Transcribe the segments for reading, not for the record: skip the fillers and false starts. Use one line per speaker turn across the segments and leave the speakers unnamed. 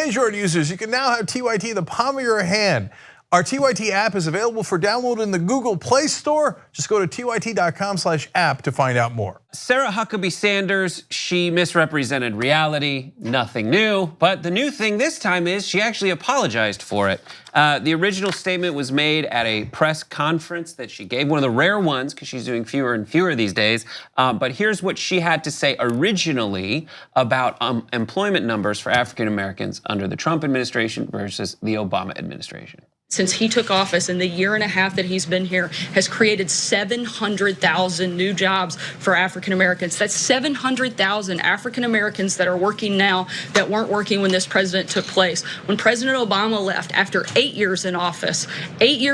Android users, you can now have TYT in the palm of your hand. Our TYT app is available for download in the Google Play Store. Just go to tyt.com/app to find out more.
Sarah Huckabee Sanders, she misrepresented reality, nothing new. But the new thing this time is she actually apologized for it. The original statement was made at a press conference that she gave, one of the rare ones because she's doing fewer and fewer these days. But here's what she had to say originally about employment numbers for African Americans under the Trump administration versus the Obama administration.
Since he took office in the year and a half that he's been here, has created 700,000 new jobs for African Americans. That's 700,000 African Americans that are working now that weren't working when this president took place. When President Obama left after 8 years in office, he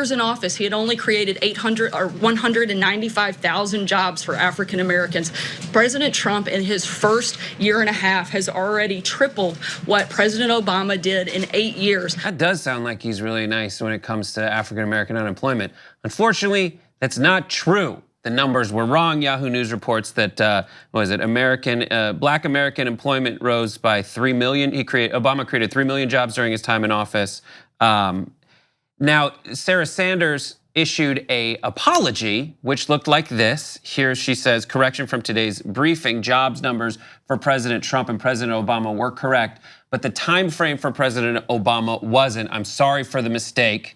had only created 195,000 jobs for African Americans. President Trump in his first year and a half has already tripled what President Obama did in 8 years.
That does sound like he's really nice when it comes to African American unemployment. Unfortunately, that's not true. The numbers were wrong. Yahoo News reports that Black American employment rose by 3 million. Obama created 3 million jobs during his time in office. Now, Sarah Sanders issued an apology, which looked like this. Here she says, correction from today's briefing, jobs numbers for President Trump and President Obama were correct, but the time frame for President Obama wasn't. I'm sorry for the mistake,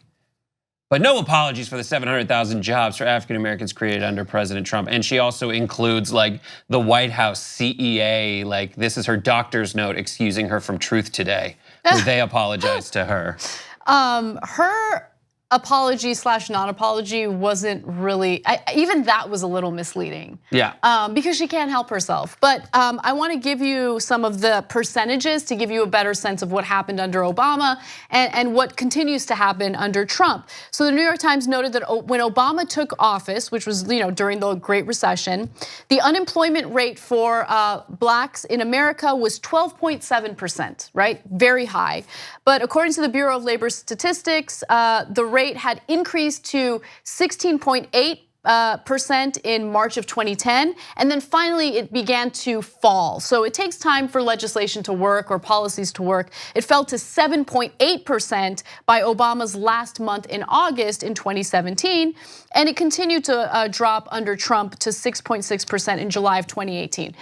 but no apologies for the 700,000 jobs for African Americans created under President Trump. And she also includes like the White House CEA, like this is her doctor's note excusing her from Truth Today, where they apologized to her.
Her apology / non-apology wasn't really, even that was a little misleading.
Yeah.
Because she can't help herself. But I want to give you some of the percentages to give you a better sense of what happened under Obama and what continues to happen under Trump. So the New York Times noted that when Obama took office, which was during the Great Recession, the unemployment rate for blacks in America was 12.7%, right? Very high. But according to the Bureau of Labor Statistics, the rate had increased to 16.8% in March of 2010, and then finally it began to fall. So it takes time for legislation to work or policies to work. It fell to 7.8% by Obama's last month in August in 2017, and it continued to drop under Trump to 6.6% in July of 2018.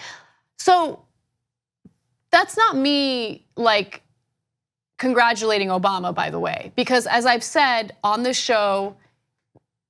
So that's not me like congratulating Obama, by the way, because as I've said on this show,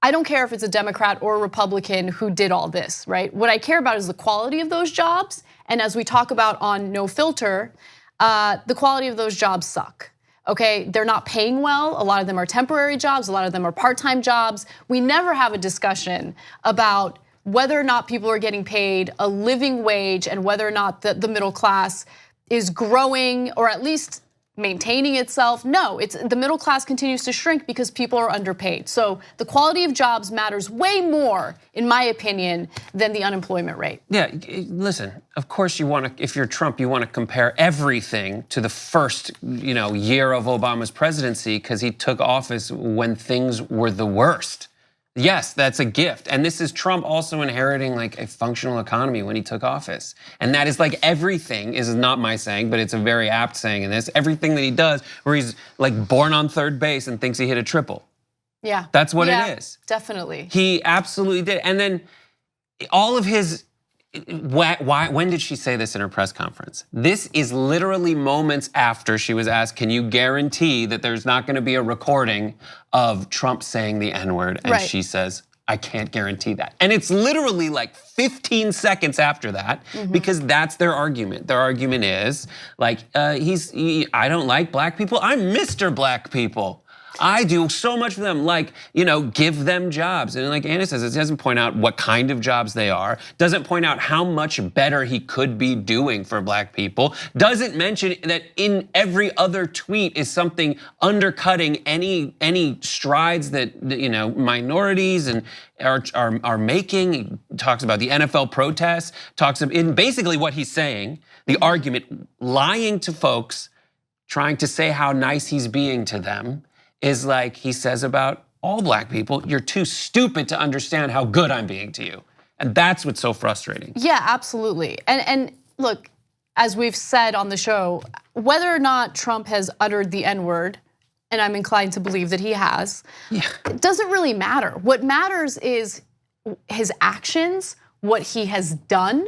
I don't care if it's a Democrat or a Republican who did all this, right? What I care about is the quality of those jobs. And as we talk about on No Filter, the quality of those jobs suck. Okay, they're not paying well. A lot of them are temporary jobs. A lot of them are part-time jobs. We never have a discussion about whether or not people are getting paid a living wage and whether or not the middle class is growing or at least maintaining itself. No, the middle class continues to shrink because people are underpaid. So the quality of jobs matters way more, in my opinion, than the unemployment rate.
Yeah, listen, of course you want to, if you're Trump, you want to compare everything to the first year of Obama's presidency because he took office when things were the worst. Yes, that's a gift. And this is Trump also inheriting like a functional economy when he took office. And that is like everything, is not my saying, but it's a very apt saying in this, everything that he does where he's like born on third base and thinks he hit a triple.
Yeah.
That's what it is.
Definitely.
He absolutely did. And then all of his, when did she say this in her press conference? This is literally moments after she was asked, can you guarantee that there's not gonna be a recording of Trump saying the N-word? And she says, I can't guarantee that. And it's literally like 15 seconds after that because that's their argument. Their argument is like, I don't like black people, I'm Mr. Black People. I do so much for them, like, give them jobs. And like Anna says, it doesn't point out what kind of jobs they are, doesn't point out how much better he could be doing for black people, doesn't mention that in every other tweet is something undercutting any strides that minorities and are making. He talks about the NFL protests, talks about, in basically what he's saying, the argument, lying to folks, trying to say how nice he's being to them, is like he says about all black people, you're too stupid to understand how good I'm being to you. And that's what's so frustrating.
Yeah, absolutely. And look, as we've said on the show, whether or not Trump has uttered the N-word, and I'm inclined to believe that he has, it doesn't really matter. What matters is his actions, what he has done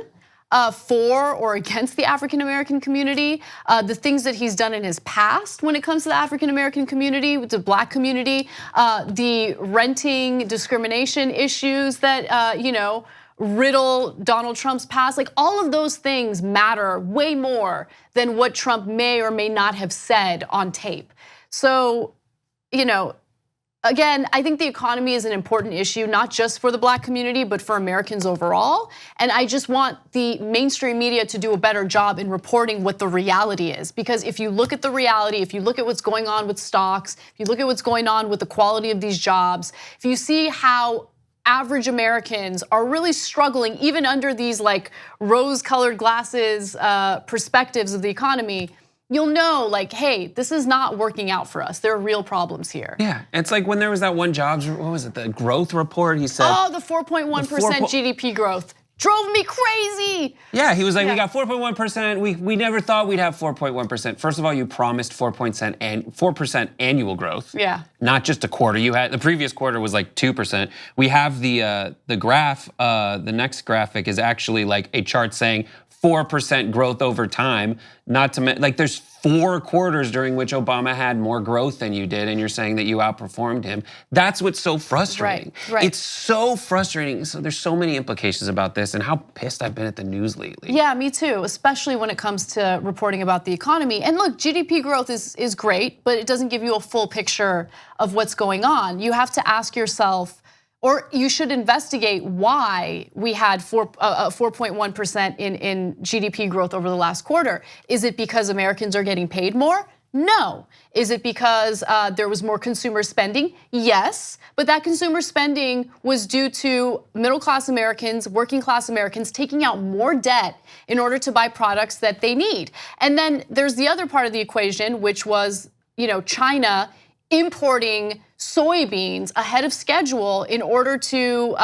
for or against the African American community, the things that he's done in his past when it comes to the African American community, with the Black community, the renting discrimination issues that riddle Donald Trump's past. Like, all of those things matter way more than what Trump may or may not have said on tape. So, again, I think the economy is an important issue, not just for the Black community, but for Americans overall. And I just want the mainstream media to do a better job in reporting what the reality is. Because if you look at the reality, if you look at what's going on with stocks, if you look at what's going on with the quality of these jobs, if you see how average Americans are really struggling, even under these like rose-colored glasses perspectives of the economy, you'll know, like, hey, this is not working out for us. There are real problems here.
Yeah, it's like when there was that one jobs, what was it, the growth report, he said.
Oh, the 4.1% GDP growth drove me crazy.
Yeah, he was like, we got 4.1%, we never thought we'd have 4.1%. First of all, you promised 4% annual growth.
Yeah.
Not just a quarter. You had, the previous quarter was like 2%. We have the graph, the next graphic is actually like a chart saying 4% growth over time, not to like there's 4 quarters during which Obama had more growth than you did, and you're saying that you outperformed him. That's what's so frustrating.
Right.
It's so frustrating. So there's so many implications about this and how pissed I've been at the news lately.
Yeah, me too, especially when it comes to reporting about the economy. And look, GDP growth is great, but it doesn't give you a full picture of what's going on. You have to ask yourself, or you should investigate why we had 4.1% in GDP growth over the last quarter. Is it because Americans are getting paid more? No. Is it because there was more consumer spending? Yes, but that consumer spending was due to middle-class Americans, working-class Americans taking out more debt in order to buy products that they need. And then there's the other part of the equation, which was, China importing soybeans ahead of schedule in order to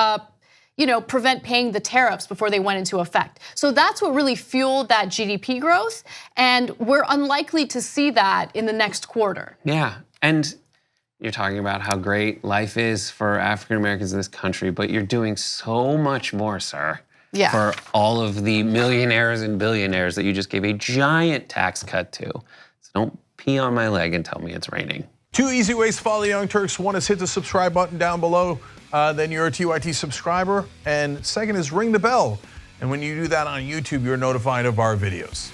prevent paying the tariffs before they went into effect. So that's what really fueled that GDP growth, and we're unlikely to see that in the next quarter.
Yeah, and you're talking about how great life is for African Americans in this country, but you're doing so much more, sir.
Yeah.
For all of the millionaires and billionaires that you just gave a giant tax cut to. So don't pee on my leg and tell me it's raining.
2 easy ways to follow the Young Turks. One is hit the subscribe button down below, then you're a TYT subscriber. And second is ring the bell. And when you do that on YouTube, you're notified of our videos.